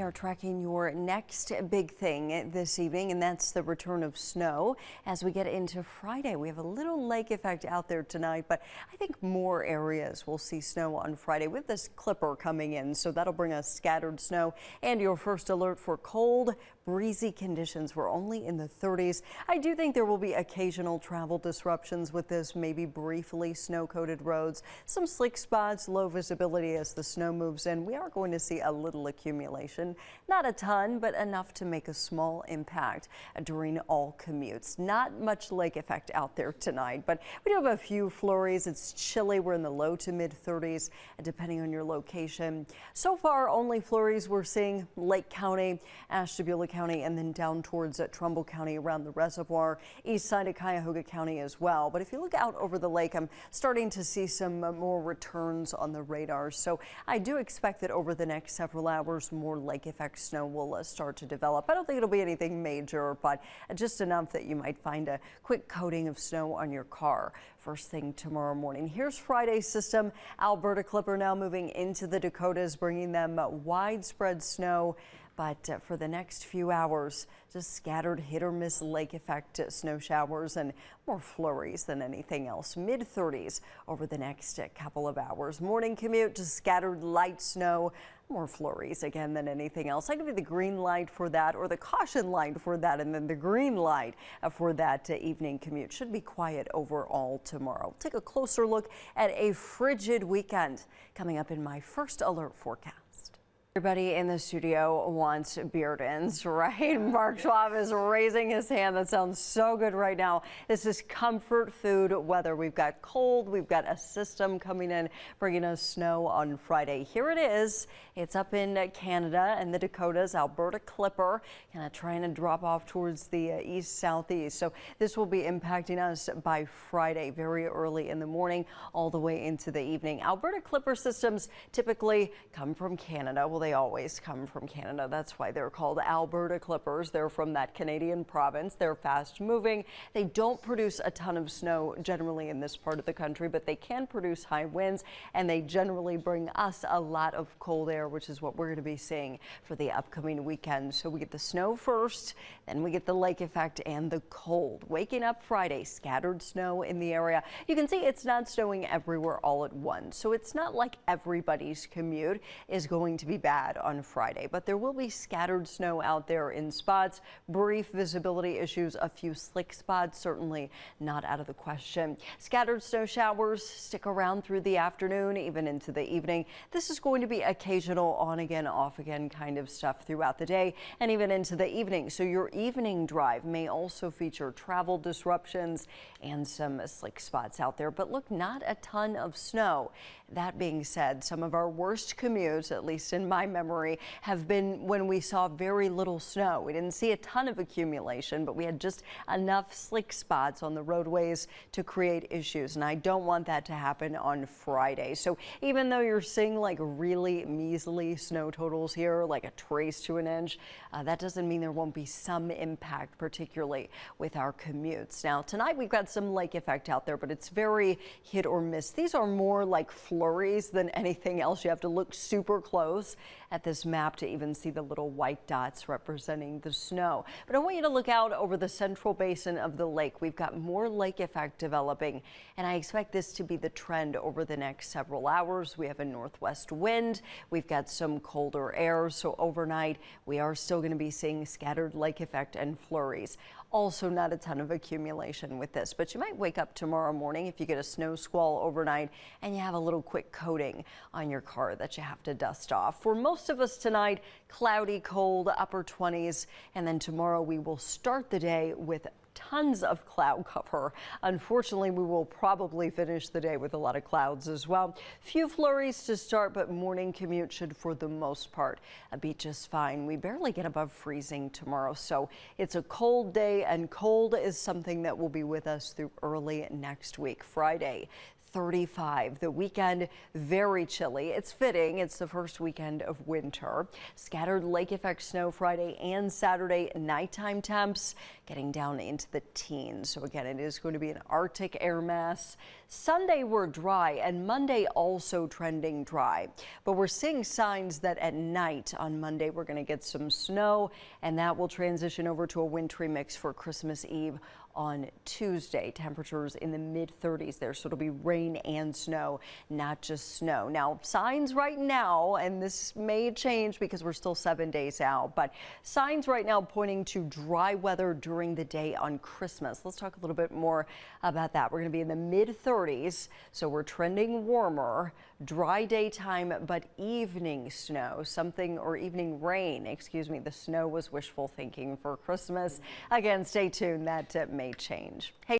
are tracking your next big thing this evening, and that's the return of snow. As we get into Friday, we have a little lake effect out there tonight, but I think more areas will see snow on Friday with this clipper coming in. So that'll bring us scattered snow and your first alert for cold, breezy conditions. We're only in the 30s. I do think there will be occasional travel disruptions with this, maybe briefly snow-coated roads, some slick spots, low visibility as the snow moves in. We are going to see a little accumulation. Not a ton, but enough to make a small impact during all commutes. Not much lake effect out there tonight, but we do have a few flurries. It's chilly. We're in the low to mid 30s, depending on your location. So far, only flurries we're seeing Lake County, Ashtabula County, and then down towards Trumbull County around the reservoir, east side of Cuyahoga County as well. But if you look out over the lake, I'm starting to see some more returns on the radar. So I do expect that over the next several hours, more lake effect snow will start to develop. I don't think it'll be anything major, but just enough that you might find a quick coating of snow on your car first thing tomorrow morning. Here's Friday's system. Alberta Clipper now moving into the Dakotas, bringing them widespread snow. But for the next few hours, just scattered hit or miss lake effect snow showers and more flurries than anything else. Mid 30s over the next couple of hours. Morning commute to scattered light snow. More flurries again than anything else. I give you the green light for that, or the caution light for that, and then the green light for that evening commute. Should be quiet overall tomorrow. Take a closer look at a frigid weekend coming up in my first alert forecast. Everybody in the studio wants beard ends, right? Mark Schwab is raising his hand. That sounds so good right now. This is comfort food weather. We've got cold. We've got a system coming in, bringing us snow on Friday. Here it is. It's up in Canada and the Dakotas, Alberta Clipper, kind of trying to drop off towards the east-southeast. So this will be impacting us by Friday, very early in the morning, all the way into the evening. Alberta Clipper systems typically come from Canada. Well, they always come from Canada. That's why they're called Alberta Clippers. They're from that Canadian province. They're fast moving. They don't produce a ton of snow generally in this part of the country, but they can produce high winds, and they generally bring us a lot of cold air, which is what we're going to be seeing for the upcoming weekend. So we get the snow first, then we get the lake effect and the cold. Waking up Friday, scattered snow in the area. You can see it's not snowing everywhere all at once. So it's not like everybody's commute is going to be bad on Friday, but there will be scattered snow out there in spots, brief visibility issues, a few slick spots, certainly not out of the question. Scattered snow showers stick around through the afternoon, even into the evening. This is going to be occasional on again, off again kind of stuff throughout the day and even into the evening. So your evening drive may also feature travel disruptions and some slick spots out there, but look, not a ton of snow. That being said, some of our worst commutes, at least in my memory, have been when we saw very little snow. We didn't see a ton of accumulation, but we had just enough slick spots on the roadways to create issues, and I don't want that to happen on Friday. So even though you're seeing like really measly snow totals here, like a trace to an inch, that doesn't mean there won't be some impact, particularly with our commutes. Now tonight we've got some lake effect out there, but it's very hit or miss. These are more like flurries than anything else. You have to look super close at this map to even see the little white dots representing the snow. But I want you to look out over the central basin of the lake. We've got more lake effect developing, and I expect this to be the trend over the next several hours. We have a northwest wind. We've got some colder air, so overnight we are still going to be seeing scattered lake effect and flurries. Also not a ton of accumulation with this, but you might wake up tomorrow morning if you get a snow squall overnight and you have a little quick coating on your car that you have to dust off. For most of us tonight, cloudy, cold, upper 20s, and then tomorrow we will start the day with tons of cloud cover. Unfortunately, we will probably finish the day with a lot of clouds as well. Few flurries to start, but morning commute should, for the most part, be just fine. We barely get above freezing tomorrow, so it's a cold day, and cold is something that will be with us through early next week. Friday, 35. The weekend, very chilly. It's fitting. It's the first weekend of winter. Scattered lake effect snow Friday and Saturday. Nighttime temps getting down into the teens. So again, it is going to be an Arctic air mass. Sunday we're dry, and Monday also trending dry. But we're seeing signs that at night on Monday we're going to get some snow, and that will transition over to a wintry mix for Christmas Eve on Tuesday. Temperatures in the mid-30s there, so it'll be rain and snow, not just snow. Now, signs right now, and this may change because we're still 7 days out, but signs right now pointing to dry weather during the day on Christmas. Let's talk a little bit more about that. We're going to be in the mid-30s, so we're trending warmer, dry daytime, but evening snow, evening rain, excuse me. The snow was wishful thinking for Christmas. Again, stay tuned. That may change. Hey.